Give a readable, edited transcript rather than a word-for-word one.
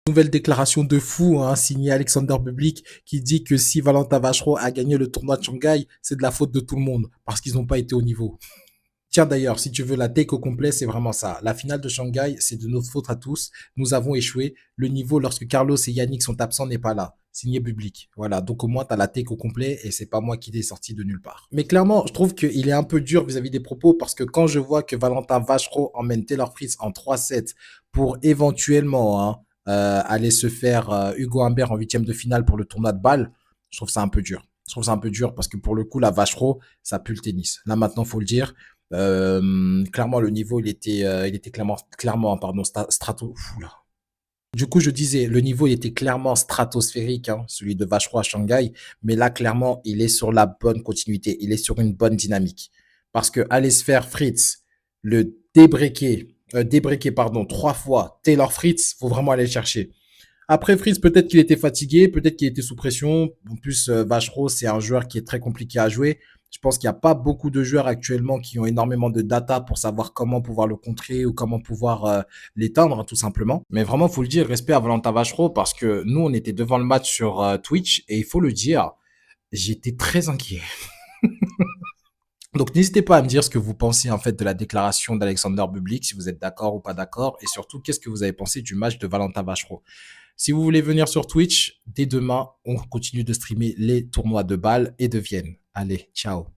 Nouvelle déclaration de fou, hein, signée Alexander Bublik, qui dit que si Valentin Vachereau a gagné le tournoi de Shanghai, c'est de la faute de tout le monde, parce qu'ils n'ont pas été au niveau. Tiens d'ailleurs, si tu veux la take au complet, c'est vraiment ça. La finale de Shanghai, c'est de notre faute à tous. Nous avons échoué. Le niveau, lorsque Carlos et Yannick sont absents, n'est pas là. Signé Bublik. Voilà, donc au moins, tu as la take au complet et c'est pas moi qui l'ai sorti de nulle part. Mais clairement, je trouve qu'il est un peu dur vis-à-vis des propos parce que quand je vois que Valentin Vachereau emmène Taylor Fritz en 3-7 pour éventuellement aller se faire Hugo Humbert en huitième de finale pour le tournoi de balle, je trouve ça un peu dur. Je trouve ça un peu dur parce que pour le coup, la Vachereau, ça pue le tennis. Là maintenant, faut le dire. Clairement, le niveau, il était clairement, pardon, strato. Oula. Du coup, je disais, le niveau, il était clairement stratosphérique, hein, celui de Vacheron à Shanghai, mais là, clairement, il est sur la bonne continuité, il est sur une bonne dynamique. Parce que aller se faire Fritz, le débreaker, pardon, 3 fois, Taylor Fritz, faut vraiment aller le chercher. Après, Fritz, peut-être qu'il était fatigué, peut-être qu'il était sous pression. En plus, Vachereau, c'est un joueur qui est très compliqué à jouer. Je pense qu'il n'y a pas beaucoup de joueurs actuellement qui ont énormément de data pour savoir comment pouvoir le contrer ou comment pouvoir l'éteindre, hein, tout simplement. Mais vraiment, il faut le dire, respect à Valentin Vachereau parce que nous, on était devant le match sur Twitch et il faut le dire, j'étais très inquiet. Donc n'hésitez pas à me dire ce que vous pensez en fait de la déclaration d'Alexander Bublik, si vous êtes d'accord ou pas d'accord, et surtout qu'est-ce que vous avez pensé du match de Valentin Vachereau. Si vous voulez venir sur Twitch, dès demain, on continue de streamer les tournois de Bâle et de Vienne. Allez, ciao.